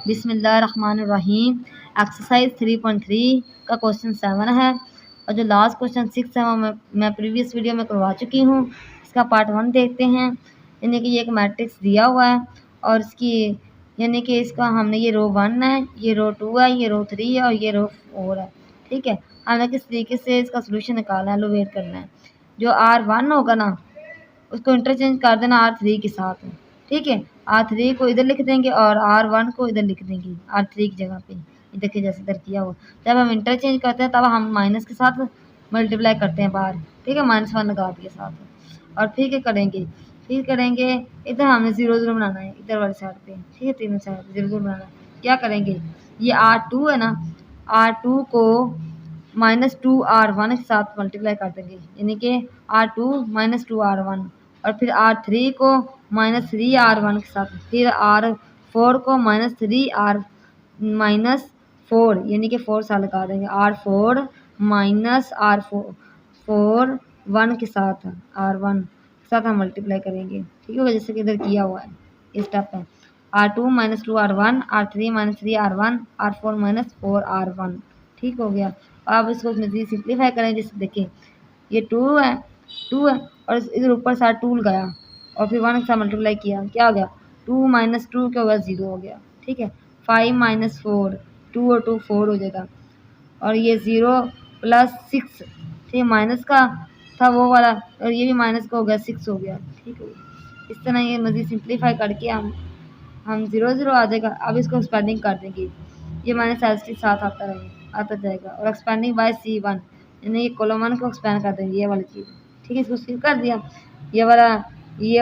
बिस्मिल्लाहिर्रहमानिर्रहीम। एक्सरसाइज 3.3 का क्वेश्चन 7 है और जो लास्ट क्वेश्चन 6 है वो मैं प्रीवियस वीडियो में करवा चुकी हूँ। इसका पार्ट 1 देखते हैं। यानी कि ये एक मैट्रिक्स दिया हुआ है और इसकी यानी कि इसका हमने ये रो 1 है, ये रो 2 है, ये रो 3 है और ये रो 4 है। ठीक है, हमने किस तरीके से इसका सोल्यूशन निकालना है, एलोवेट करना है। जो R1 होगा ना उसको इंटरचेंज कर देना R3 के साथ। ठीक है, R3 को इधर लिख देंगे और R1 को इधर लिख देंगे R3 की जगह पे। ये देखिए जैसे इधर किया हुआ। जब हम इंटरचेंज करते हैं तब हम माइनस के साथ मल्टीप्लाई करते हैं बाहर। ठीक है, -1 लगा दिए साथ और फिर क्या करेंगे, फिर करेंगे इधर हमने 0 0 बनाना है इधर वाली साइड पे। ठीक है, तीनों साइड 0 0 बनाना है। क्या करेंगे, ये R2 है ना, R2 को -2 R1 के साथ मल्टीप्लाई कर देंगे यानी कि R2 -2 R1 और फिर R3 को -3 R1 के साथ, फिर R4 को -4 यानी कि 4 साथ लगा देंगे। R4 -R4 1 के साथ R1 के साथ हम मल्टीप्लाई करेंगे। ठीक है, जैसे कि इधर किया हुआ है ये स्टेप है। R2 -2 R1, R3 -3 R1, R4 -4 R1। ठीक हो गया। अब इसको मज़ीद सिंप्लीफाई करें। जैसे देखिए ये 2 है और इधर ऊपर साथ 2 लगाया और फिर 1 के साथ मल्टीप्लाई किया, क्या हो गया 2 - 2 क्या हो गया 0 हो गया। ठीक है, 5 - 4 2 और 2 4 हो जाएगा और ये 0 + 6। ठीक, माइनस का था वो वाला और ये भी माइनस का हो गया 6 हो गया। ठीक है, इस तरह ये मज़ीद सिंप्लीफाई करके हम 0 0 आ जाएगा। अब इसको एक्सपेंडिंग कर देंगे, ये माइनस के साथ आता जाएगा और एक्सपेंडिंग बाय C1 यानी ये कॉलम 1 को एक्सपेंड कर देंगे ये वाली चीज़। ठीक है, इसको स्किप कर दिया, ये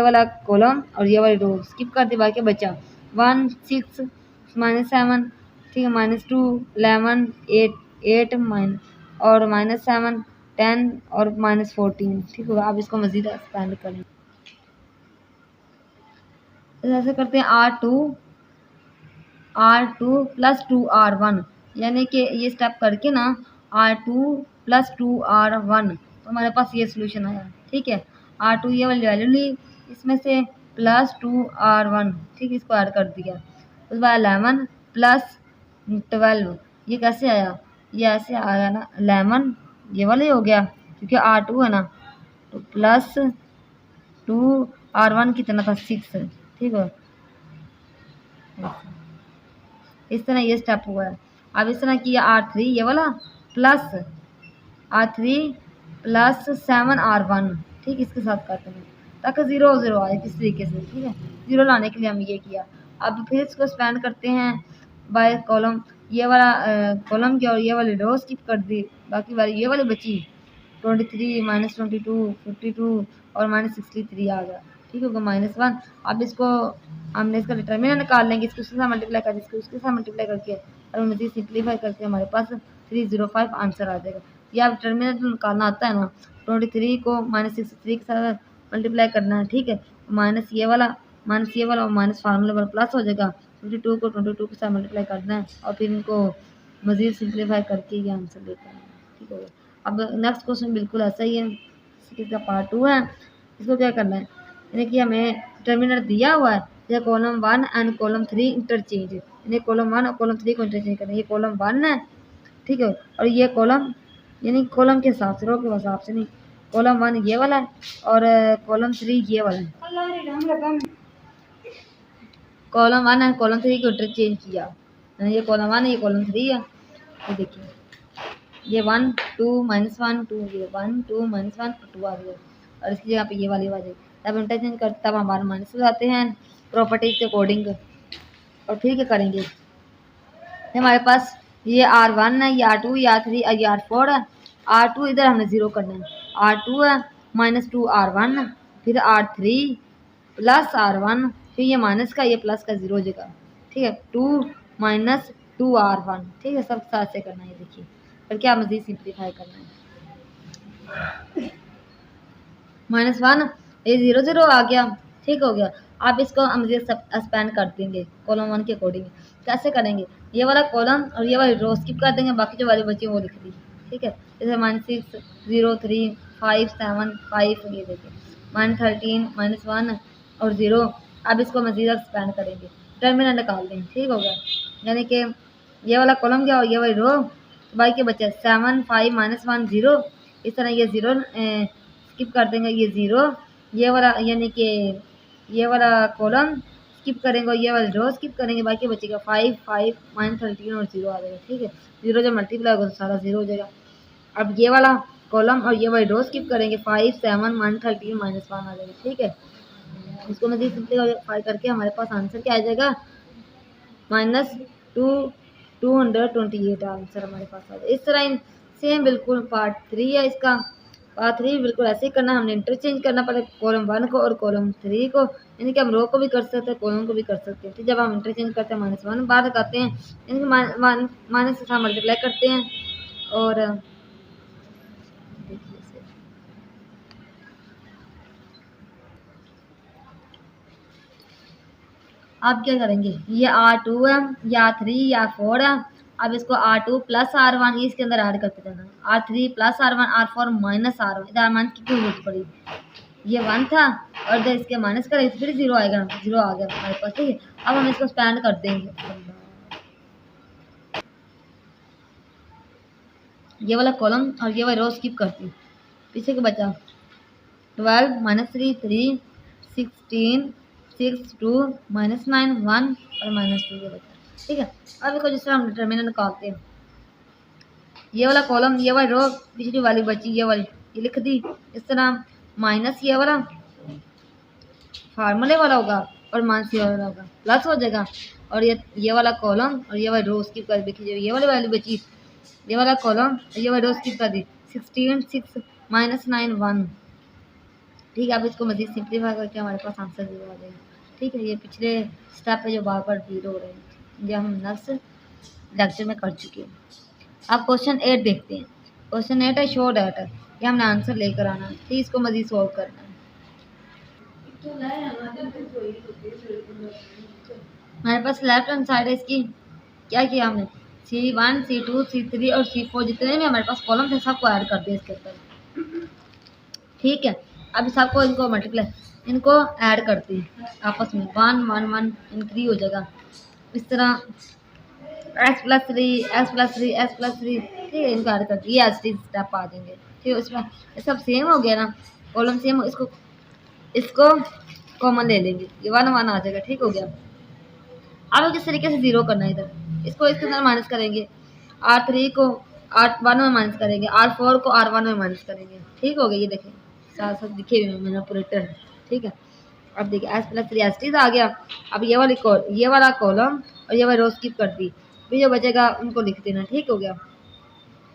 वाला कॉलम और ये वाली रो स्किप कर दी, बाकी बचा 1 6 -7। ठीक है, -2 11 8 और -7 10 और -14। ठीक होगा। अब इसको मज़ीद एक्सपेंड करें, ऐसे करते हैं R2 + 2 R1 यानी कि ये स्टेप करके ना R2 + 2 R1 तो हमारे पास ये सोल्यूशन आया। ठीक है, R2 ये वाली वैल्यू ली इसमें से +2 R1। ठीक है, इसको ऐड कर दिया। उसके बाद 11 + 12 ये कैसे आया, ये ऐसे आया ना 11 ये वाला ही हो गया क्योंकि R2 है ना, तो +2 R1 कितना था 6। ठीक है, इस तरह ये स्टेप हुआ है। अब इस तरह किया R3 ये वाला प्लस R3 + 7 R1। ठीक, इसके साथ करते हैं ताकि 0 0 आए किस तरीके से। ठीक है, 0 लाने के लिए हम ये किया। अब फिर इसको स्पेंड करते हैं बाय कॉलम, ये वाला कॉलम की और ये वाली रो स्किप कर दी, बाकी वाली ये वाली बची 23 -22 52 और -63 आ गया। ठीक होगा -1। अब इसको हमने इसका डिटर्मिनेंट निकाल लेंगे, इसको उसके साथ मल्टीप्लाई करके इसको उसके साथ मल्टीप्लाई करके और मज़ीद सिंप्लीफाई करके हमारे पास 305 आंसर आ जाएगा। या डिटर्मिनेंट निकालना आता है ना, 23 को -63 के साथ मल्टीप्लाई करना है। ठीक है, माइनस ये वाला और माइनस फार्मूले पर प्लस हो जाएगा। 52 को 22 के साथ मल्टीप्लाई करना है और फिर इनको मज़ीद सिंप्लीफाई करके ये आंसर लेकर आना है। ठीक होगा। अब नेक्स्ट क्वेश्चन बिल्कुल ऐसा ही है, इसका पार्ट 2 है। इसको क्या करना है, यानी कि हमें डिटर्मिनेंट दिया हुआ है, ये कॉलम 1 एंड कॉलम 3 इंटरचेंज, यानी कॉलम 1 और कॉलम 3 को इंटरचेंज करना है। ये कॉलम 1 है, ठीक है, और ये कॉलम यानी कॉलम के हिसाब से, रो के हिसाब से नहीं। कॉलम 1 ये वाला है और कॉलम 3 ये वाला है। कॉलम 1 एंड कॉलम 3 को इंटरचेंज किया, ये कॉलम 1 है ये कॉलम 3 है। ये देखिए ये 1 2 -1 2 ये 1 2 -1 2 आ गया और इसकी जगह पे ये वाली आ जाएगी। तब इंटरचेंज करते तब हमारे माइनस हो जाते हैं प्रॉपर्टीज के अकॉर्डिंग। और फिर क्या करेंगे, हमारे पास ये R1 है, ये R2, ये R3 और ये R4 है। R2 इधर हमने 0 करना है, R2 है -2 R1 फिर R3 + R1 फिर ये माइनस का ये प्लस का 0 हो जाएगा। ठीक है, 2 - 2 R1। ठीक है, सब साथ से करना है। ये देखिए फिर क्या मज़ीद सिंप्लीफाई करना है, -1 ये 0 0 आ गया। ठीक हो गया। आप इसको हम एक्सपेंड कर देंगे कॉलम 1 के अकॉर्डिंग। कैसे करेंगे, ये वाला कॉलम और ये वाली रो स्किप कर देंगे, बाकी जो वाली बची वो लिख दी। ठीक है, जैसे -6 0 3 5 7 5 ये देखिए -13 -1 और 0। अब इसको मज़ीद एक्सपेंड करेंगे, डिटर्मिनेंट निकाल देंगे। ठीक हो गया, यानी कि ये वाला कॉलम गया और ये वाली रो, तो बाकी के बचे 7 5 -1 0। इस तरह ये 0 स्किप कर देंगे, ये 0 ये वाला, यानी कि ये वाला कॉलम स्किप करेंगे और ये वाला रो स्किप करेंगे, बाकी बचेगा 5 5 -13 और 0 आ जाएगा। ठीक है, 0 जब मल्टीप्लाई होगा तो सारा 0 हो जाएगा। अब ये वाला कॉलम और ये वाली रो स्किप करेंगे, 5 7 -13 -1 आ जाएगा। ठीक है, इसको मज़ीद सिंपलीफाई करके हमारे पास आंसर क्या आ जाएगा, -228 आंसर हमारे पास आ जाएगा। इस तरह सेम बिल्कुल पार्ट 3 है इसका। पार्ट 3 बिल्कुल ऐसे ही करना, हमने इंटरचेंज करना पड़े कॉलम 1 को और कॉलम 3 को, यानी कि हम रो को भी कर सकते हैं, कॉलम को भी कर सकते हैं। तो जब हम इंटरचेंज करते हैं -1 बाहर लगाते हैं, यानी कि माइनस के साथ मल्टीप्लाई करते हैं और आप क्या करेंगे, ये R2 है या 3 या 4 है। अब इसको R2 प्लस R1 इसके अंदर ऐड करते जाना, R3 plus R1 R4 minus R1। इधर माइनस की क्यों जरूरत पड़ी, ये 1 था और जब इसके माइनस करें तो फिर 0 आएगा, 0 आ गया हमारे पास। ठीक है, अब हम इसको स्टैंड कर देंगे, ये वाला कॉलम और ये वाला रो स्किप करती, पीछे के बचा 12 -3 3 16 6 2 -9 1 और -2 ये बचा। ठीक है, अब इसको जिस तरह हम डिटर्मिनेंट निकालते हैं, ये वाला कॉलम ये वाली रो पिछली वाली बची ये वाली, ये लिख दी इस तरह, माइनस ये वाला फार्मूले वाला होगा और माइनस ये वाला होगा, प्लस हो जाएगा। और ये वाला कॉलम और ये वाली रो स्किप कर देखिए, ये वाली वैल्यू बची, ये वाला कॉलम और ये वाली रो स्किप कर दी, 16 6 -9 1। ठीक है, अब इसको मज़ीद सिंप्लीफाई करके हमारे पास आंसर 0 आ जाएगा। ठीक है, ये पिछले स्टेप पे जो बार बार रिपीट हो रहे हैं, ये हम नेक्स्ट लेक्चर में कर चुके हैं। अब क्वेश्चन 8 देखते हैं। क्वेश्चन 8 है शो डैट, ये हमने आंसर लेकर आना है। ठीक, इसको मज़ीद सॉल्व करना है। हमारे पास लेफ्ट हैंड साइड है इसकी, क्या किया हमने, C1 C2 C3 और C4 जितने भी हमारे पास कॉलम थे सबको ऐड कर दिया इसके ऊपर। ठीक है, अब सबको इनको मल्टीप्लाई, इनको ऐड करते हैं आपस में, 1 1 1 इन 3 हो जाएगा। इस तरह x+3 x+3 x+3। ठीक है, इनको ऐड करते, ये एस स्टेप आ जाएंगे। ठीक है, उसमें सब सेम हो गया ना, कॉलम सेम, इसको कॉमन ले लेंगे, ये 1 1 आ जाएगा। ठीक हो गया, अब किस तरीके से 0 करना है, इधर इसको इसके अंदर माइनस करेंगे, R3 को R1 में माइनस करेंगे, R4 को R1 में माइनस करेंगे। ठीक हो गया, ये देखें साथ साथ दिखे हुए मैनिपुलेटर। ठीक है, अब देखिए s+3 एस आ गया। अब ये वाला कॉलम और ये वाली रो स्किप कर दी, फिर जो बचेगा उनको लिख देना। ठीक हो गया,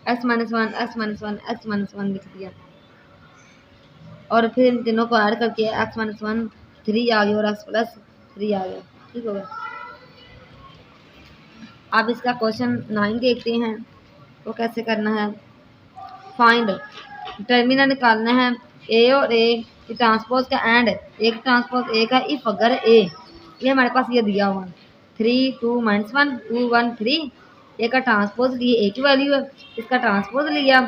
x-1 x-1 x-1 लिख दिया और फिर इन तीनों को ऐड करके x-1 3 आ गया और x+3 आ गया। ठीक हो गया, अब इसका क्वेश्चन 9 देखते हैं, वो कैसे करना है। फाइंड, डिटर्मिनेंट निकालना है ए और ए की ट्रांसपोज का एंड, एक ट्रांसपोज ए का इफ अगर ए, ये हमारे पास ये दिया हुआ 3 2 -1 2 1 3, ए का ट्रांसपोज लिए, ए की वैल्यू है, इसका ट्रांसपोज लिया,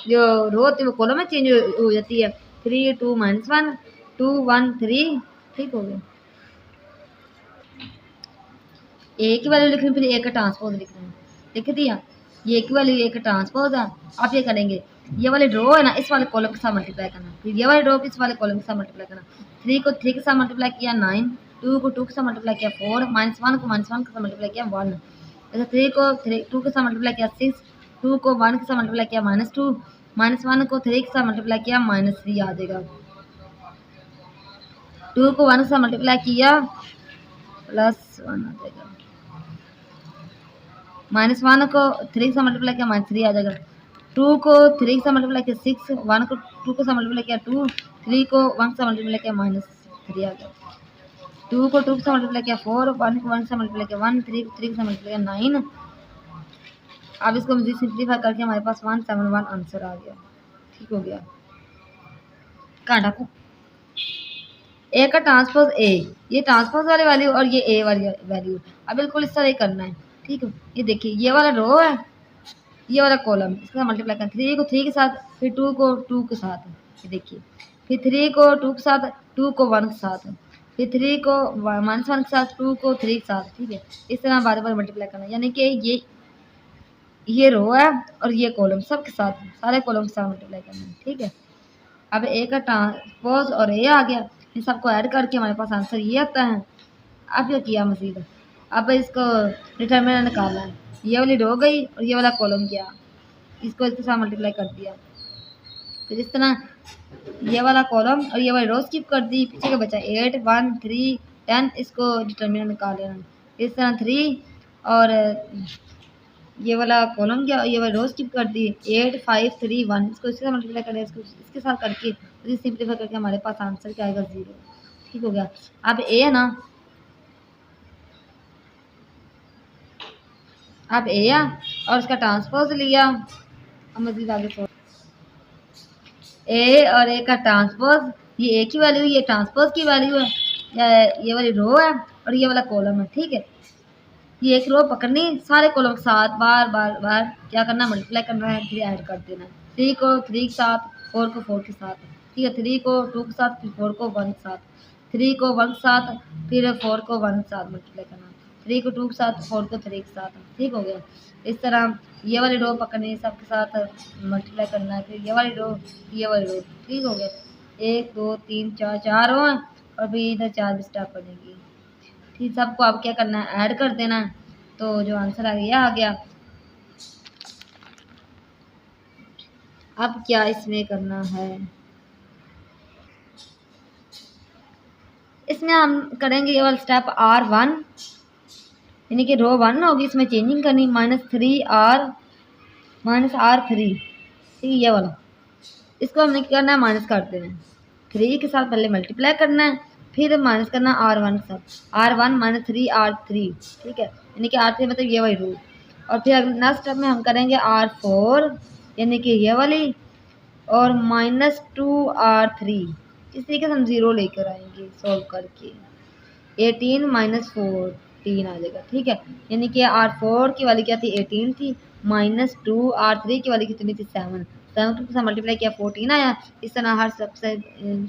जो रो होती है वो कॉलम में चेंज हो जाती है, 3 2 -1 2 1 3। ठीक हो गया, ए की वैल्यू लिखनी, फिर ए का ट्रांसपोज लिखना है, लिख दिया, ये की वैल्यू ए का ट्रांसपोज है। आप ये करेंगे, ये वाले रो है ना इस वाले कॉलम के साथ मल्टीप्लाई करना, फिर ये वाले रो को इस वाले कॉलम के साथ मल्टीप्लाई करना, 3 को 3 के साथ मल्टीप्लाई किया 9, 2 को 2 के साथ मल्टीप्लाई किया 4, -1 को -1 के साथ मल्टीप्लाई किया 1, जैसे 3 को 2 के साथ मल्टीप्लाई किया 6, 2 को 1 के साथ मल्टीप्लाई किया -2, -1 को 3 के साथ मल्टीप्लाई किया -3 आ जाएगा, 2 को 1 के साथ मल्टीप्लाई किया +1 आ जाएगा, -1 को 3 से मल्टीप्लाई किया -3 आ जाएगा, 2 को 3 से मल्टीप्लाई किया 6, 1 को 2 के साथ मल्टीप्लाई किया 2, 3 को 1 से मल्टीप्लाई किया -3 आ गया, 2 को 2 के साथ मल्टीप्लाई किया 4, 1 को 1 से मल्टीप्लाई किया 1, 3 को 3 के साथ मल्टीप्लाई किया 9। अब इसको मज़ीद सिंप्लीफाई करके हमारे पास 171 आंसर आ गया। ठीक हो गया, कहाँ डाकू, ए का ट्रांसपोज ए, ये ट्रांसपोज वाली वैल्यू और ये ए वाली वैल्यू, अब बिल्कुल इस तरह करना है। ठीक है, ये देखिए ये वाला रो है, ये वाला कॉलम, इसके साथ मल्टीप्लाई करना, 3 को 3 के साथ, फिर 2 को 2 के साथ, ये देखिए, फिर 3 को 2 के साथ, 2 को 1 के साथ, फिर 3 को -1 के साथ, 2 को 3 के साथ, ठीक है। इस तरह बार बार मल्टीप्लाई करना, यानी कि ये रो है और ये कॉलम सब के साथ, सारे कॉलम के साथ मल्टीप्लाई करना है, ठीक है। अब ए का ट्रांसपोज और ए आ गया, इन सबको ऐड करके हमारे पास आंसर ये आता है। अब क्या किया मजीद, अब इसको डिटर्मिनेंट निकालना है। ये वाली रो गई और ये वाला कॉलम गया, इसको इसके साथ मल्टीप्लाई कर दिया। फिर इस तरह ये वाला कॉलम और ये वाली रो स्किप कर दी, पीछे का बचा 8 1 3 10, इसको डिटर्मिनेंट निकाल लेना। इस तरह 3 और ये वाला कॉलम गया, ये वाली रो स्किप कर दी, 8 5 3 1, इसको इसके साथ मल्टीप्लाई करें, इसको इसके साथ करके सिंप्लीफाई करके हमारे पास आंसर क्या आएगा 0, ठीक हो गया। अब ए है ना, अब ए है और उसका ट्रांसपोज लिया, अब मजीद आगे छोड़, ए और ए का ट्रांसपोज, ये ए की वैल्यू, ये ट्रांसपोज की वैल्यू है, ये वाली रो है और ये वाला कॉलम है, ठीक है। ये एक रो पकड़नी, सारे कॉलम के साथ बार बार बार क्या करना, मल्टीप्लाई करना है, फिर ऐड कर देना। 3 को 3 के साथ, 4 को 4 के साथ, ठीक है। 3 को 2 के साथ, फिर 4 को 1 के साथ, 3 को 1 के साथ, फिर 4 को 1 के साथ मल्टीप्लाई करना, 3 को 2 के साथ, 4 को 3 के साथ, ठीक हो गया। इस तरह ये वाली रो पकड़नी, सबके साथ मल्टीप्लाई करना है, फिर ये वाली रो, ये वाली रो, ठीक हो गया। 1 2 3 4 4 रो हैं और फिर इधर 4 भी स्टेप बनेगी, ठीक। सबको अब क्या करना है, ऐड कर देना है, तो जो आंसर आ गया आ गया। अब क्या इसमें करना है, इसमें हम करेंगे ये वाला स्टेप R1, यानी कि रो 1 होगी, इसमें चेंजिंग करनी, -3R -R3, ठीक है। ये वाला इसको हमने क्या करना है, माइनस कर देना है, 3 के साथ पहले मल्टीप्लाई करना है, फिर माइनस करना R1 के साथ, R1 -3R3, ठीक है, यानी कि R3 मतलब ये वाली रो। और फिर अगले नेक्स्ट स्टेप में हम करेंगे R4, यानी कि ये वाली, और -2R3, इस तरीके से हम 0 लेकर आएंगे सॉल्व करके, 18 -14 आ जाएगा, ठीक है। यानी कि R4 की वाली क्या थी, 18 थी, -2R3 की वाली कितनी थी, 7 के साथ मल्टीप्लाई किया, 14 आया। इस तरह हर स्टेप से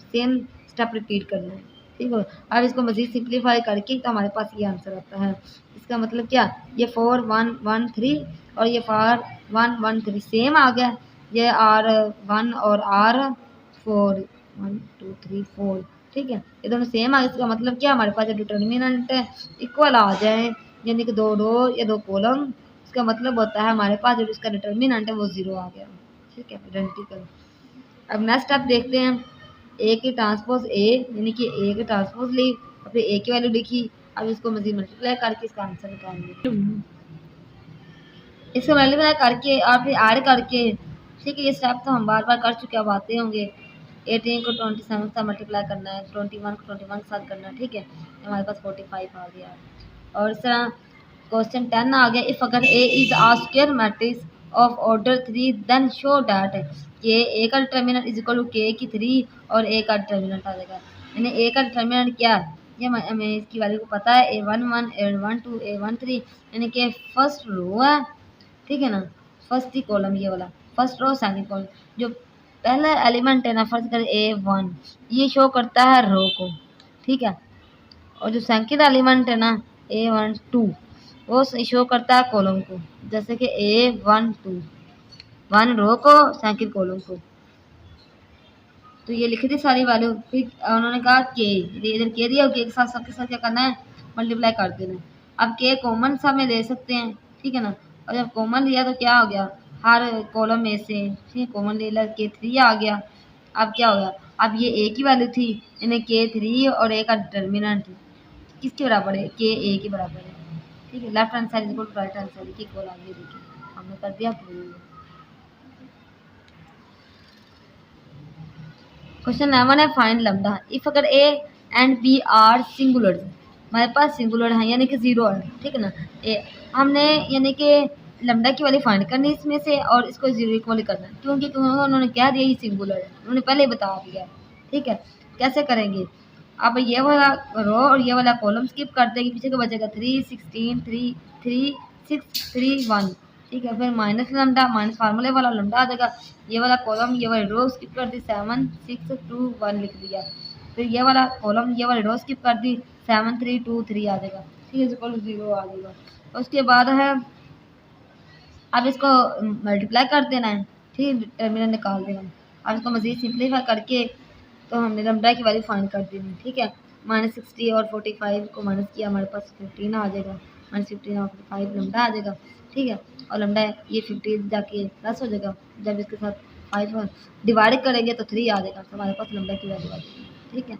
सेम स्टेप रिपीट करना है, ठीक है। अब इसको मज़ीद सिंप्लीफाई करके तो हमारे पास ये आंसर आता है। इसका मतलब क्या, ये 4 1 1 3 और ये 4 1 1 3 सेम आ गया, ये R1 और R4 1 2 3 4, ठीक है, ये दोनों सेम आ गए। इसका मतलब क्या, हमारे पास जो डिटर्मिनेंट है इक्वल आ जाए, यानी कि 2 रो या 2 कॉलम, इसका मतलब होता है हमारे पास जो इसका डिटर्मिनेंट है वो 0 आ गया, ठीक है, आइडेंटिकल। अब नेक्स्ट आप देखते हैं, ए की ट्रांसपोज ए, यानी कि ए की ट्रांसपोज ली और फिर ए की वैल्यू लिखी। अब इसको मजीद मल्टीप्लाई करके इसका आंसर निकालेंगे, इसको मल्टीप्लाई करके और फिर ऐड करके, ठीक है। ये स्टेप तो हम बार बार कर चुके हैं, अब आते होंगे। 18 को 27 के साथ मल्टीप्लाई करना है, 21 को 21 के साथ करना है, ठीक है। हमारे पास 45 आ गया। और इस तरह क्वेश्चन 10 आ गया, इफ़ अगर A is a square matrix of order 3 then show that के ए का डिटर्मिनेंट इज इक्वल टू के की 3 और ए का डिटर्मिनेंट आ जाएगा। यानी ए का डिटर्मिनेंट क्या है, ये हमें इसकी वैल्यू को पता है, A11 A12 A13, यानी कि फर्स्ट रो है, ठीक है ना, फर्स्ट ही कॉलम ये वाला, फर्स्ट रो सेकंड कॉलम, जो पहला एलिमेंट है ना, फर्स्ट कर A1, ये शो करता है रो को, ठीक है। और जो सेकंड एलिमेंट है ना A12, वो शो करता है कॉलम को, जैसे कि A12 1 रो को, सेकंड कॉलम को। तो ये लिख दी सारी वैल्यू। फिर उन्होंने कहा के, इधर के दिया, के के साथ सबके साथ क्या करना है, मल्टीप्लाई कर देना। अब के कॉमन सा में ले सकते हैं, ठीक है ना। और जब कॉमन लिया तो क्या हो गया, हर कॉलम में से ठीक है कॉमन ले लिया, के 3 आ गया। अब क्या हो गया, अब ये ए की वैल्यू थी, यानी के 3 और ए का डिटर्मिनेंट किसके बराबर है, के ए के बराबर है, ठीक है। Left hand side equal to right hand side की इक्वल आ गई, देखिए हमने कर दिया प्रूव। क्वेश्चन 11 है, फाइंड लैम्डा इफ अगर A and B are singular, हमारे पास सिंगुलर है यानी कि 0 है, ठीक है ना। ए हमने यानी कि लैम्डा की वैल्यू फाइंड करनी इसमें से और इसको 0 इक्वल करना है, क्योंकि उन्होंने क्या दिया, ये सिंगुलर है, उन्होंने पहले ही बता दिया, ठीक है। कैसे करेंगे, अब ये वाला रो और ये वाला कॉलम स्किप कर देंगे, पीछे का बचेगा 3 16 3 3 6 3 1, ठीक है। फिर माइनस लैम्डा, माइनस फार्मूले वाला लैम्डा आ जाएगा, ये वाला कॉलम ये वाली रो स्किप कर दी, 7 6 2 1 लिख दिया। फिर ये वाला कॉलम, ये वाली रो स्किप कर दी, 7 3 2 3 आ जाएगा, ठीक है, इक्वल 0 आ जाएगा। उसके बाद है अब इसको मल्टीप्लाई कर देना है, ठीक है, टर्मिनल निकाल देना है। अब इसको मज़ीद सिंप्लीफाई करके तो हमने लैम्डा की वैल्यू फाइंड कर दी है, ठीक है। -60 और 45 को माइनस किया, हमारे पास 15 आ जाएगा, -15 और 45 लैम्डा आ जाएगा, ठीक है। और लैम्डा ये 50 जाके प्लस हो जाएगा, जब इसके साथ 5 डिवाइड करेंगे तो 3 आ जाएगा, तो हमारे पास लैम्डा की वैल्यू आ जाएगी, ठीक है।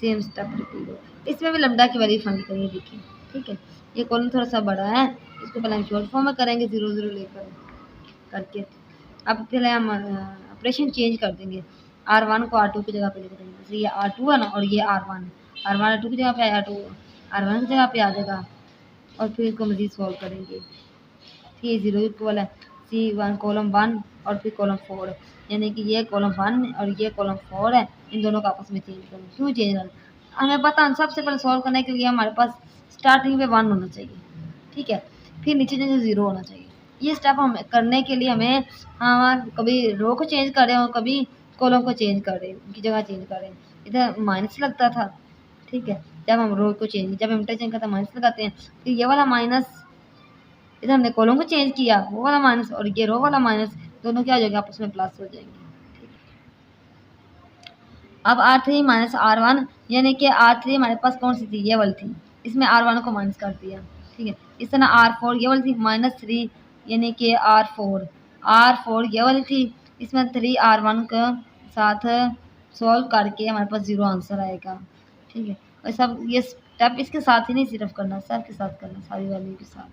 सेम स्टेप रिपीट हो, इसमें भी लैम्डा की वैल्यू फाइंड करेंगे, देखिए, ठीक है। ये कॉलम थोड़ा सा बड़ा है, इसको पहले हम शॉर्ट फॉर्म में करेंगे 0 0 लेकर करके। अब पहले हम ऑपरेशन चेंज कर देंगे, R1 को R2 की जगह पे लिख देंगे, जैसे ये R2 है ना और ये R1 है, R1 R2 की जगह पे आया, R2 R1 की जगह पे आ जाएगा। और फिर इसको मज़ीद सॉल्व करेंगे, ठीक है। 0 इक्वल है C1 कॉलम 1 और फिर कॉलम 4, यानी कि ये कॉलम 1 और ये कॉलम 4 है, इन दोनों को आपस में चेंज करें। क्यों चेंज करना, हमें पता है सबसे पहले सॉल्व करने के लिए हमारे पास स्टार्टिंग में 1 होना चाहिए, ठीक है, फिर नीचे नीचे 0 होना चाहिए। ये स्टेप हम करने के लिए हमें कभी रो को चेंज कर रहे हो, कभी कॉलम को चेंज कर रहे हैं, उनकी जगह चेंज कर रहे हैं। इधर माइनस लगता था, ठीक है, जब हम रो को चेंज, जब हम इंटरचेंज करते हैं माइनस लगाते हैं, फिर ये वाला माइनस, इधर हमने कॉलम को चेंज किया, वो वाला माइनस और ये रो वाला माइनस, दोनों क्या हो जाएगा, आपस में प्लस हो जाएंगे। अब R3 माइनस R1, यानी कि R3 हमारे पास कौन सी थी, ये वाली थी, इसमें R1 को माइनस कर दिया, ठीक है। इस तरह R4 ये वाली थी -3, यानी कि R4 ये वाली थी, इसमें 3 R1 के साथ सॉल्व करके हमारे पास 0 आंसर आएगा, ठीक है। और सब ये स्टेप इसके साथ ही नहीं सिर्फ करना, सब के साथ करना, सारी वैल्यू के साथ,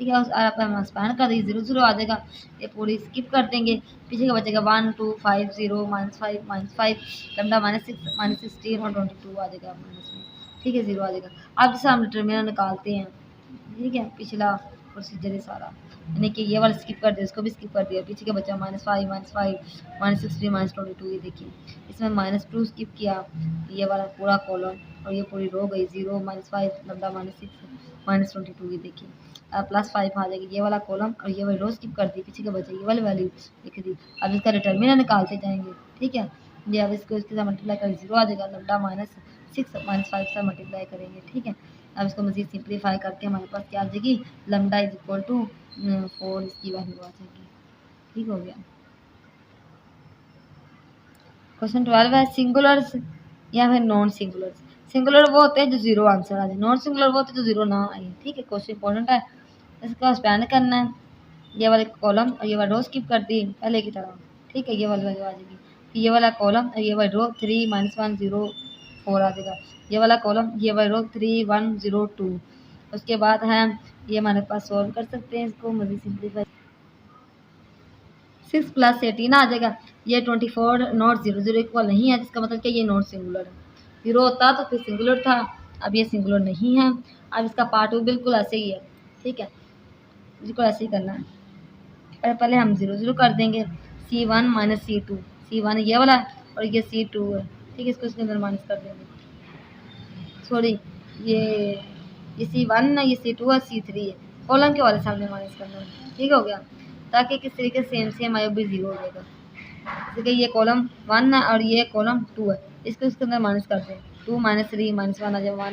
ठीक है। आप एक्सपैंड कर देंगे 0 0 आ जाएगा, ये पूरी स्किप कर देंगे, पीछे का बचेगा 1 2 5 0 -5 लैम्डा -6 -16 और 22 आ जाएगा माइनस में, ठीक है, 0 आ जाएगा। अब जैसे हम डिटरमिनर निकालते हैं, ठीक है, पिछला प्रोसीजर है सारा, यानी कि ये वाला स्किप कर दिया, इसको भी स्किप कर दिया, पीछे का बचा -5 -16 -22, ये देखिए, इसमें -2 स्किप किया, ये वाला पूरा कॉलम और ये पूरी रो गई 0 -5 लैम्डा -6 -22, ये देखिए। +5 आ जाएगी, ये वाला कॉलम और ये वाली रो स्किप कर दी, पीछे का बचा ये वाली वैल्यू लिख दी। अब इसका डिटरमिनर निकालते जाएंगे, ठीक है। ये अब इसको इसके साथ मल्टीप्लाई कर 0 आ जाएगा, लैम्डा -6 -5 से मल्टीप्लाई करेंगे, ठीक है। अब इसको मज़ीद सिंप्लीफाई करके हमारे पास क्या आ जाएगी, लैम्डा इक्वल टू 4 इसकी वैल्यू आ जाएगी, ठीक हो गया। क्वेश्चन 12 है, सिंगुलर्स या फिर नॉन सिंगुलर्स। सिंगुलर वो होते हैं जो 0 आंसर आ जाए, नॉन सिंगुलर वो होते हैं जो 0 ना आए, ठीक है। क्वेश्चन इंपॉर्टेंट है, इसका स्पैन करना है, ये वाले कॉलम और ये वाला रो स्किप कर दी पहले की तरह, ठीक है, ये वाली वैल्यू आ जाएगी। ये वाला कॉलम और ये वाली रो 3 -1 0 4 आ जाएगा, ये वाला कॉलम ये वाली रो 3 1 0 2। उसके बाद है ये हमारे पास सॉल्व कर सकते हैं इसको, मज़ीद सिंप्लीफाई 6 + 18 आ जाएगा। ये 24 नॉट 0 0 इक्वल नहीं है, जिसका मतलब कि ये नॉट सिंगुलर है, 0 होता तो फिर सिंगुलर था, अब ये सिंगुलर नहीं है। अब इसका पार्ट 2 बिल्कुल ऐसे ही है, ठीक है, बिल्कुल ऐसे ही करना है। पहले हम 0 0 कर देंगे, C1 - C2, C1 ये वाला और ये C2 है, ठीक है, इसको इसके अंदर माइनस कर देंगे, सॉरी ये C1 है, ये C2 है, C3 है, कॉलम के वाले सामने माइनस करना है, ठीक हो गया, ताकि किस तरीके से सेम आए भी 0 हो जाएगा। जैसे कि ये कॉलम 1 है और ये कॉलम 2 है, इसको इसके अंदर माइनस कर दें, 2 - 3 -1 आ जाएगा,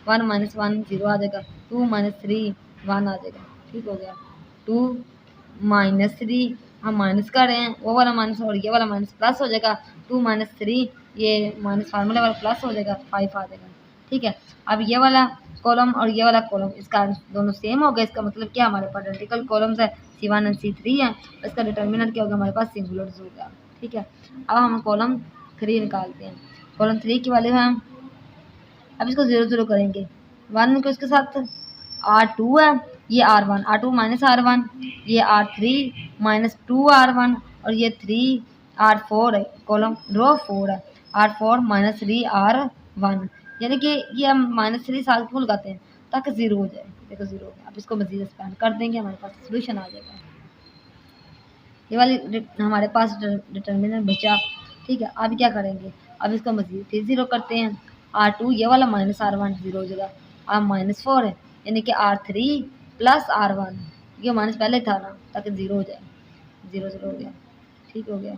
1 -1 0 आ जाएगा, 2 - 3 1 आ जाएगा, ठीक हो गया। 2 -3 हम माइनस कर रहे हैं, वो वाला माइनस और ये वाला माइनस प्लस हो जाएगा, 2 - 3 ये माइनस फार्मूले वाला प्लस हो जाएगा, 5 आ जाएगा, ठीक है। अब ये वाला कॉलम और ये वाला कॉलम इसका दोनों सेम हो गए, इसका मतलब क्या हमारे पास आइडेंटिकल कॉलम्स है, C1 और C3 है, इसका डिटर्मिनेंट क्या होगा, हमारे पास सिंगुलर्स होगा, ठीक है। अब हम कॉलम 3 निकालते हैं, कॉलम 3 की वैल्यू है, अब इसको 0 0 करेंगे, 1 को इसके साथ R2 है, ये R1 R2 -R1, ये R3 -2 R1 और ये 3 R4 है, कॉलम रो 4 है, R4 -3 R1, यानी कि ये हम -3 साथ क्यों लगाते हैं, ताकि 0 हो जाए, देखो 0 हो गया। अब इसको मज़ीद एक्सपेंड कर देंगे, हमारे पास सोल्यूशन आ जाएगा। ये वाली हमारे पास डिटर्मिनेंट बचा, ठीक है। अब क्या करेंगे, अब इसको मज़ीद फिर 0 करते हैं, R2 ये वाला -R1 0 हो जाएगा, अब -4 है, यानी कि R3 + R1, ये माइनस पहले था ना, ताकि 0 हो जाए, 0 0 हो गया, ठीक हो गया।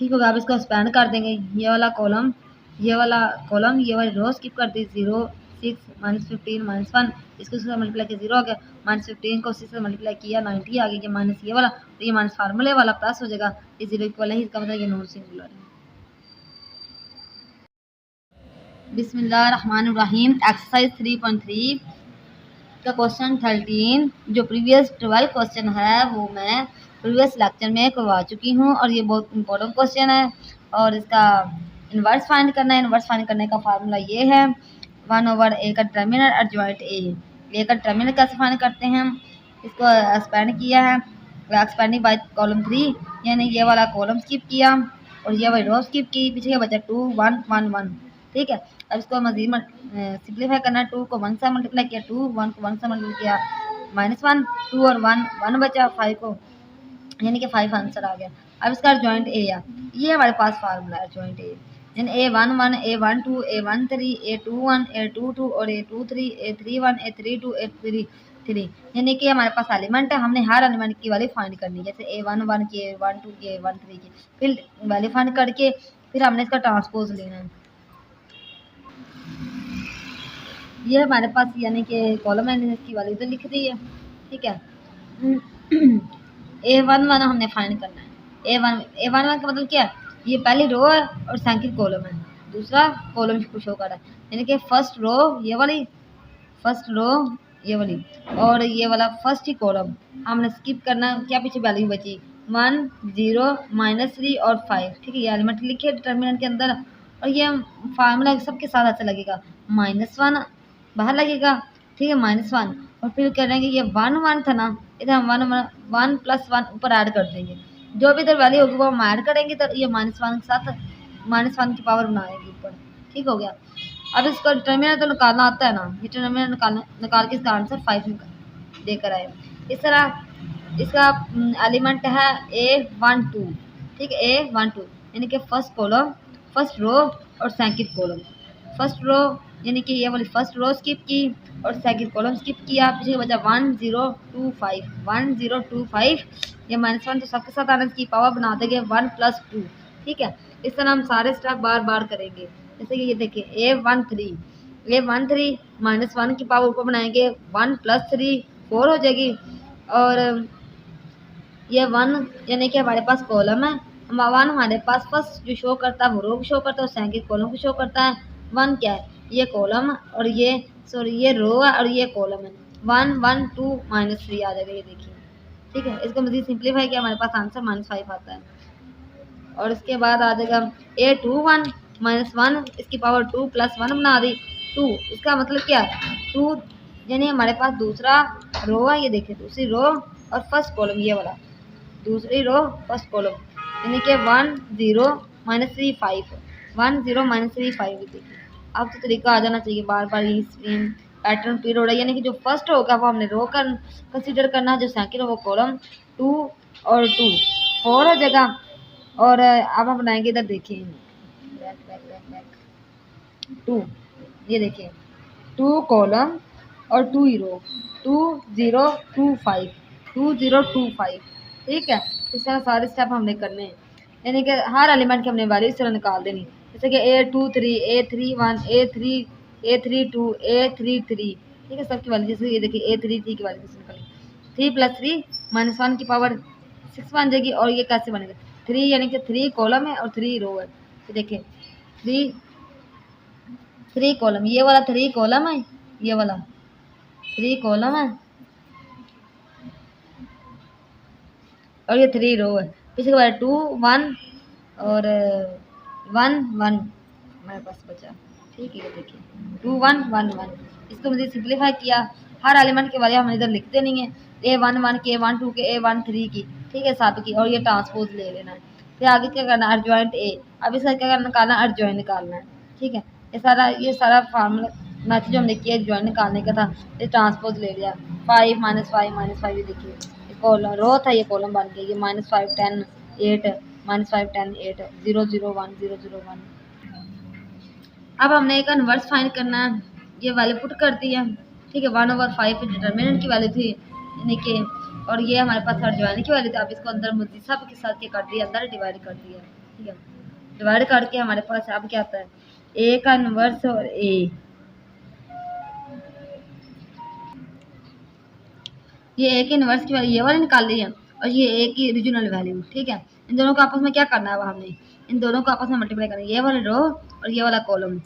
ठीक होगा। अब इसको एक्सपेंड कर देंगे, ये वाला कॉलम, ये वाली रो स्किप कर दी, 0 6 -15 -1, इसको इससे मल्टीप्लाई किया 0 आ गया, -15 को उसी से मल्टीप्लाई किया 90 आ गया, ये माइनस ये वाला, तो ये माइनस फार्मूले वाला प्लस हो जाएगा, ये 0 इक्वल है, इसका मतलब ये नॉन सिंगुलर है। बिस्मिल्लाहिर्रहमानिर्रहीम। एक्सरसाइज 3.3 का क्वेश्चन 13 जो प्रीवियस 12 क्वेश्चन है वो मैं प्रीवियस लेक्चर में करवा चुकी हूँ और ये बहुत इंपॉर्टेंट क्वेश्चन है और इसका इन्वर्स फाइंड करना है। इन्वर्स फाइंड करने का फार्मूला ये है 1/a का डिटरमिनेंट एडजॉइंट ए का डिटरमिनेंट कैसे फाइंड करते हैं, इसको एक्सपेंड किया है, एक्सपेंडिंग बाय कॉलम 3, यानी ये वाला कॉलम स्किप किया और ये वाली रो स्किप की, पीछे बचा 2 1 1 1। ठीक है, अब इसको मजीद सिंप्लीफाई करना है, 2 को 1 से मल्टीप्लाई किया, 2 1 को 1 से मल्टीप्लाई किया, -1 2 और 1 1 बचा 5 को, यानी कि 5 आंसर आ गया। अब इसका जॉइंट ए या ये हमारे पास फार्मूला है जॉइंट ए, यानी A11 A12 A13 A21 A22 और A23 A31 A32 A33, यानी कि हमारे पास एलिमेंट है, हमने हर एलिमेंट की वैल्यू फाइंड करनी है, जैसे A11 की A12 की A13 की, फिर वैल्यू फाइंड करके फिर हमने इसका ट्रांसपोज लेना है। ये हमारे पास यानी कि कॉलम है, इसकी वैल्यू तो लिख दी है। ठीक है, A11 हमने फाइंड करना है, A11 का मतलब क्या है, ये पहली रो है और सेकंड कॉलम है, दूसरा कॉलम को शो कर रहा है, यानी कि फर्स्ट रो ये वाली, फर्स्ट रो ये वाली और ये वाला फर्स्ट ही कॉलम हमने स्किप करना। क्या पीछे वैल्यू बची 1 0 -3 और 5। ठीक है, ये एलिमेंट लिखे डिटरमिनेंट के अंदर और ये फार्मूला सबके साथ ऐसा लगेगा, -1 बाहर लगेगा। ठीक है, -1 और फिर करेंगे ये 1 1 था ना, इधर हम 1 + 1 ऊपर ऐड कर देंगे, जो भी इधर वैल्यू होगी वो हम ऐड करेंगे तो ये -1 के साथ -1 की पावर बनाएगी ऊपर। ठीक हो गया। अब इसको डिटरमिनेंट तो निकालना आता है ना, ये डिटरमिनेंट निकाल के इसका आंसर 5 देकर आए। इस तरह इसका एलिमेंट है A12। ठीक है, A12 यानी कि फर्स्ट कॉलम, फर्स्ट रो और सेकंड कॉलम। फर्स्ट रो यानी कि ये वाली फर्स्ट रो स्किप की और सेकंड कॉलम स्किप किया, पीछे बचा 1 0 2 5 1 0 2 5, ये -1 तो सबके साथ आने की पावर बना देंगे 1 + 2। ठीक है, इस तरह हम सारे स्टेप बार बार करेंगे, जैसे कि ये देखिए A13 -1 की पावर ऊपर बनाएंगे, 1 + 3 4 हो जाएगी और ये 1 यानी कि हमारे पास कॉलम है, 1 हमारे पास फर्स्ट जो शो करता है वो रो को शो करता है और सेकंड कॉलम को शो करता है। 1 क्या है, ये कॉलम और ये रो है और ये कॉलम है, 1 1 2 -3 आ जाएगा, ये देखिए। ठीक है, इसको मज़ीद सिंप्लीफाई किया, हमारे पास आंसर -5 आता है और इसके बाद आ जाएगा A21 -1, इसकी पावर 2 + 1 बना दी 2, इसका मतलब क्या है 2 यानी हमारे पास दूसरा रो है, ये देखिए दूसरी रो और फर्स्ट कॉलम ये वाला, दूसरी रो फर्स्ट कॉलम, यानी कि 1 0 -3 5 1 0 -3 5। देखिए अब तो तरीका आ जाना चाहिए, बार बार ये पैटर्न रिपीट हो रहा है, यानी कि जो फर्स्ट होगा वो हमने रो कर कंसिडर करना है, जो सेकंड हो वो कॉलम 2 और 2 4 हो जाएगा। और अब हम बनाएंगे इधर देखिए बैक 2, ये देखिए 2 कॉलम और 2 ही रो, 2 0 2 5 2 0 2 5। ठीक है, इस तरह सारे स्टेप हमने करने हैं, यानी कि हर एलिमेंट की हमने वैल्यू इस तरह निकाल देनी, जैसे कि A23 A31 A32 A33। ठीक है, सबकी वैल्यू जैसे ये देखिए A33 की वैल्यू निकली, 3 + 3 -1 की पावर 6 बन जाएगी और ये कैसे बनेगा 3 यानी कि 3 कॉलम है और 3 रो है, तो देखिए 3 कॉलम, ये वाला 3 कॉलम है, ये वाला 3 कॉलम है और ये 3 रो है, पीछे के बाद 2 1 और 1 1 हमारे पास बचा। ठीक है, ये देखिए 2 1 1 1, इसको मुझे सिंप्लीफाई किया, हर एलिमेंट की वैल्यू हम इधर लिखते नहीं है, A11 के A12 के A13 की, ठीक है, सब की, और ये ट्रांसपोज ले लेना है। फिर आगे क्या करना है अर्जॉइंट ए, अब इसका क्या निकालना है अर्जॉइंट निकालना है। ठीक है, ये सारा फार्मूला मैथड जो हमने किया जॉइंट निकालने का था, ये ट्रांसपोज ले लिया 5 -5 -5, ये देखिए कॉलम रो था, ये कॉलम बन गया, ये -5 10 8 -5 10 8 0 0 1 0 0 1। अब हमने एक इन्वर्स फाइंड करना है, ये वैल्यू पुट कर दी है। ठीक है, 1/5 डिटरमिनेंट की वैल्यू थी, यानी कि और ये हमारे पास अर्जॉइंट की वैल्यू थी। अब इसको अंदर मुझे सब के साथ क्या कर दिया, अंदर डिवाइड कर दिया। ठीक है, डिवाइड करके हमारे पास अब क्या आता है, ए का इनवर्स और ए, ये ए के इनवर्स की वैल्यू ये वाली निकाल ली है और ये ए की ओरिजिनल वैल्यू। ठीक है, इन दोनों को आपस में क्या करना है, अब हमने इन दोनों को आपस में मल्टीप्लाई करना है, ये वाला रो और ये वाला कॉलम,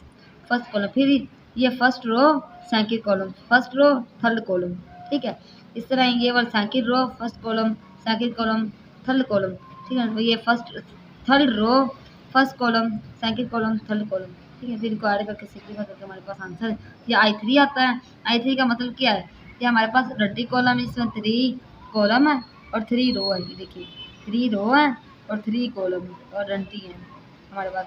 फर्स्ट कॉलम, फिर ये first row second column, first row third column. ठीक है, इस तरह ये वाला second row first column second column third column. ठीक है, ये first third row first column second column third column. ठीक है, फिर इनको ऐड करके सिंपलीफाई करके हमारे पास आंसर ये I3 आता है। I3 का मतलब क्या है, ये हमारे पास रद्दी कॉलम, इसमें 3 कॉलम है और 3 रो है। ये देखिए 3 रो है और 3 कॉलम और रंटी है हमारे पास।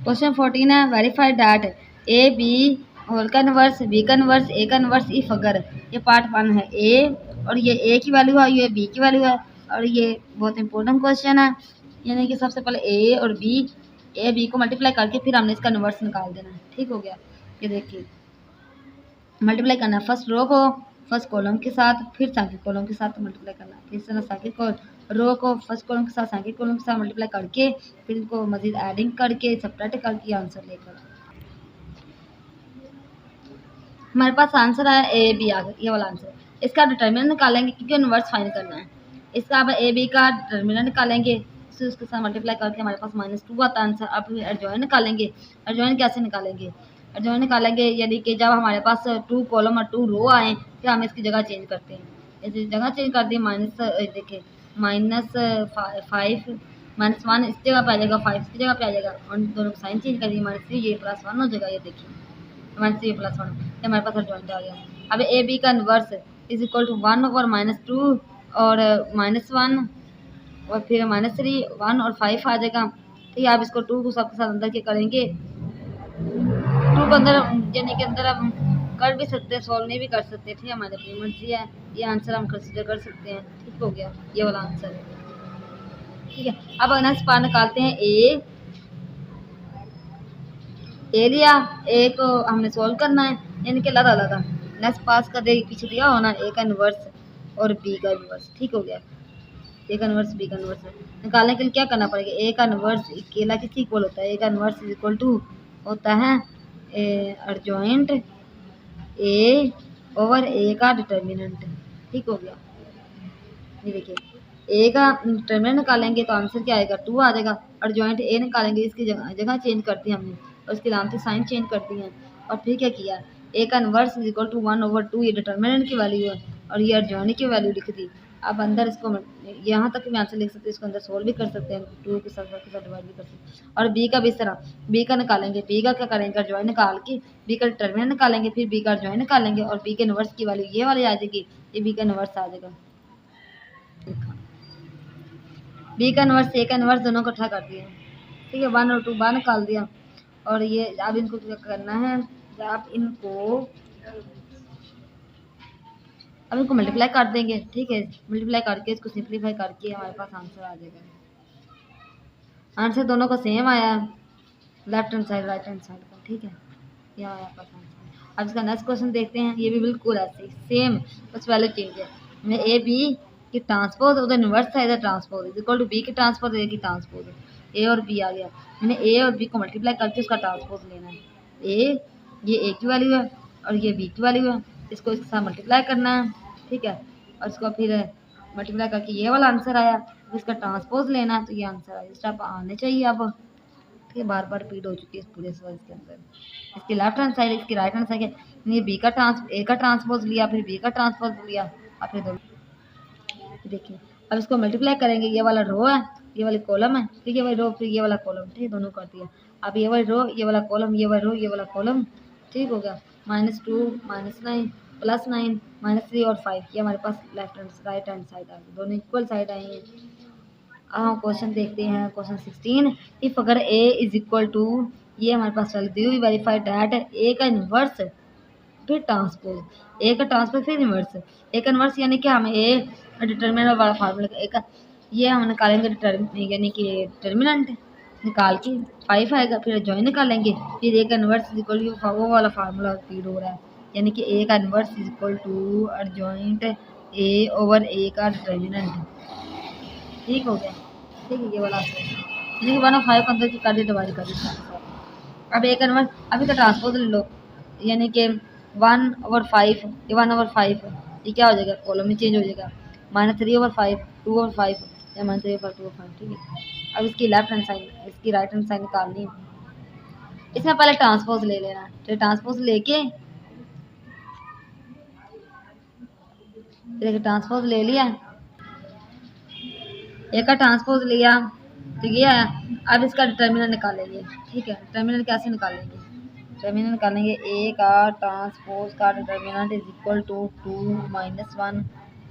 क्वेश्चन 14 है, verify that A B whole का इनवर्स बी का इनवर्स ए का इनवर्स इफ अगर, ये पार्ट 1 है, ए और ये ए की वैल्यू है, ये बी की वैल्यू है और ये बहुत इंपॉर्टेंट क्वेश्चन है। यानी कि सबसे पहले ए और बी, ए बी को मल्टीप्लाई करके फिर हमने इसका इनवर्स निकाल देना है। ठीक हो गया, ये देखिए मल्टीप्लाई करना है फर्स्ट रो को फर्स्ट कॉलम के साथ, फिर सेकंड कॉलम के साथ मल्टीप्लाई करना है, इस तरह सेकंड रो को फर्स्ट कॉलम के साथ सेकंड कॉलम के साथ मल्टीप्लाई करके फिर इनको मजीद एडिंग करके सब्ट्रैक्ट करके आंसर लेकर हमारे पास आंसर आया ए बी आ गया, ये वाला आंसर। इसका डिटर्मिनेंट निकालेंगे क्योंकि इनवर्स फाइंड करना है। इसका अब ए बी का डिटर्मिनेंट निकालेंगे, उसके साथ मल्टीप्लाई करके हमारे पास -2 आता आंसर। अब एडजॉइन निकालेंगे, एडजॉइन कैसे निकालेंगे, एडजॉइन निकालेंगे यानी कि जब हमारे पास 2 कॉलम और 2 रो आए फिर हम इसकी जगह चेंज करते हैं। इसी जगह चेंज कर दी, देखिए -5 -1 इस जगह पे आ जाएगा, 5 इसकी जगह पे आ जाएगा और दोनों को साइन चेंज कर दी, -3 ये +1 हो जाएगा। ये देखिए -3 +1 ये हमारे पास एडजॉइंट आ गया। अब ए बी का inverse is equal to 1 over -2 और -1 और फिर -3 1 और 5 आ जाएगा। ठीक है, आप इसको 2 को सबके साथ अंदर के करेंगे, 2 को अंदर यानी कि अंदर हम कर भी सकते हैं, सॉल्व नहीं भी कर सकते। ठीक है, हमारे अपनी मर्जी है, ये आंसर हम कंसिडर कर सकते हैं। ठीक हो गया, ये वाला आंसर है। ठीक है, अब नेक्स्ट पार्ट निकालते हैं ए लिया, ए को हमने सॉल्व करना है यानी कि अलग अलग नेक्स्ट पास का दे पीछे दिया होना ए का इनवर्स और बी का इनवर्स। ठीक हो गया, ए का इनवर्स बी का इनवर्स निकालने के लिए क्या करना पड़ेगा, ए का इनवर्स अकेला किसके इक्वल होता है, ए का इनवर्स इज इक्वल टू होता है एडजॉइंट ए ओवर ए का डिटर्मिनेंट। ठीक हो गया, ये देखिए ए का डिटर्मिनेंट निकालेंगे तो आंसर क्या आएगा 2 आ जाएगा, और जॉइंट ए निकालेंगे इसकी जगह चेंज कर दी हमने और उसकी लामती साइन चेंज कर दी है और फिर क्या किया, ए का इनवर्स इज इक्वल टू 1/2 ये डिटर्मिनेंट की वैल्यू है और ये एडजॉइंट की वैल्यू लिख दी। अब अंदर इसको यहाँ तक भी आंसर लिख सकते हैं, इसको अंदर सोल्व भी कर सकते हैं, 2 के साथ डिवाइड भी कर सकते हैं। और बी का भी इस तरह, बी का निकालेंगे, बी का क्या करेंगे एडजॉइंट निकाल के बी का डिटर्मिनेंट निकालेंगे, फिर बी का एडजॉइंट निकालेंगे और बी के इनवर्स की वैल्यू ये वाली आ जाएगी, ये बी का इनवर्स आ जाएगा। बी का इनवर्स ए का इनवर्स दोनों को इकट्ठा कर दिया। ठीक है, 1 और 2 बाहर निकाल दिया और ये अब इनको क्या करना है, आप इनको मल्टीप्लाई कर देंगे। ठीक है, मल्टीप्लाई करके इसको सिंप्लीफाई करके हमारे पास आंसर आ जाएगा। आंसर दोनों का सेम आया, left hand side right hand side का। ठीक है, ये हमारे पास आंसर। अब इसका नेक्स्ट क्वेश्चन देखते हैं, ये भी बिल्कुल ऐसे ही सेम, बस वैल्यू चेंज है। ए बी की ट्रांसपोज उधर इनवर्स था, इधर transpose is equal to B की ट्रांसपोज ए की ट्रांसपोज, ए और बी आ गया। मैंने ए और बी को मल्टीप्लाई करके उसका ट्रांसपोज लेना है। ये ए की वैल्यू है और ये बी की वैल्यू है, इसको इसके साथ मल्टीप्लाई करना है। ठीक है, और इसको फिर मल्टीप्लाई करके ये वाला आंसर आया, इसका ट्रांसपोज लेना है तो ये आंसर आया। स्टेप आने चाहिए अब। ठीक है, बार बार रिपीट हो चुकी है इस पूरे सवाल के अंदर। इसकी लेफ्ट हैंड साइड इसकी राइट हैंड साइड है, ये बी का ए का ट्रांसपोज लिया, फिर बी का ट्रांसपोज लिया और फिर दोनों। देखिए अब इसको मल्टीप्लाई करेंगे, ये वाला रो है ये वाली कॉलम है, ठीक है, ये वाली रो फिर ये वाला कॉलम। ठीक है, दोनों कर दिया। अब ये वाली रो ये वाला कॉलम, ये वाला रो ये वाला कॉलम। ठीक हो गया, -2 -9 +9 -3 और 5 ये हमारे पास left hand right hand side आ गई, दोनों इक्वल साइड आई हैं। अब हम क्वेश्चन देखते हैं, क्वेश्चन 16। इफ अगर ए इज इक्वल टू, ये हमारे पास चल दी हुई वेरीफाइड डैट ए का इनवर्स फिर ट्रांसपोज, ए का ट्रांसपोज फिर इनवर्स। ए का इनवर्स यानी कि हमें ए डिटर्मिनेंट वाला फार्मूला ए का ये हम निकालेंगे यानी कि डिटर्मिनेंट निकाल के 5 आएगा, फिर जॉइन निकालेंगे, फिर ए का इनवर्स इज इक्वल टू वो वाला फार्मूला फीड हो रहा है, यानी कि ए का inverse is equal to adjoint A over A का डिटर्मिनेंट। ठीक हो गया, ठीक है, ये वाला यानी कि 1/5 को अंदर कर दिया, डिवाइड कर दिया। अब एक नंबर अभी का ट्रांसपोज ले लो, यानी कि 1/5, ये 1/5 ये क्या हो जाएगा, कॉलम में चेंज हो जाएगा, -3/5, 2/5 या -3/5, 2/5, ठीक है। अब इसकी लेफ्ट हैंड साइड, इसकी राइट हैंड साइड निकालनी है। इसमें पहले ट्रांसपोज ले लेना, तो ट्रांसपोज लेके देखिए ट्रांसपोज ले लिया, एक का ट्रांसपोज लिया तो ये है। अब इसका डिटर्मिनल निकालेंगे, ठीक है। डिटर्मिनल कैसे निकालेंगे, डिटर्मिनल निकालेंगे, ए का ट्रांसपोज का डिटर्मिनल इज इक्वल टू 2 - 1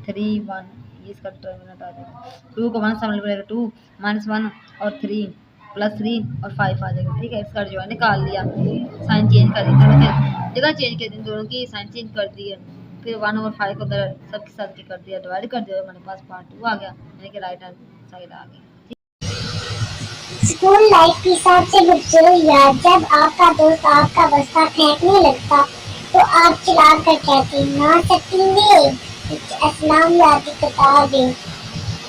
3 1, ये इसका डिटर्मिनल आ जाएगा। 2 को 1 से मल्टीप्लाई 2 -1 और 3 +3 और 5 आ जाएगा, ठीक है। इसका जो है निकाल लिया, साइन चेंज कर दी, जगह चेंज कर दी, दोनों की साइन चेंज कर दी है। फिर 1/5 को उधर सबके साथ कर दिया, डिवाइड कर दिया, हमारे पास पार्ट 2 आ गया, यानी कि राइट हैंड साइड आ गया। स्कूल लाइफ के हिसाब से बच्चों, या जब आपका दोस्त आपका बस्ता फेंकने लगता तो आप चिल्ला कर कहते ना सकीने, अस्सलाम याद किताब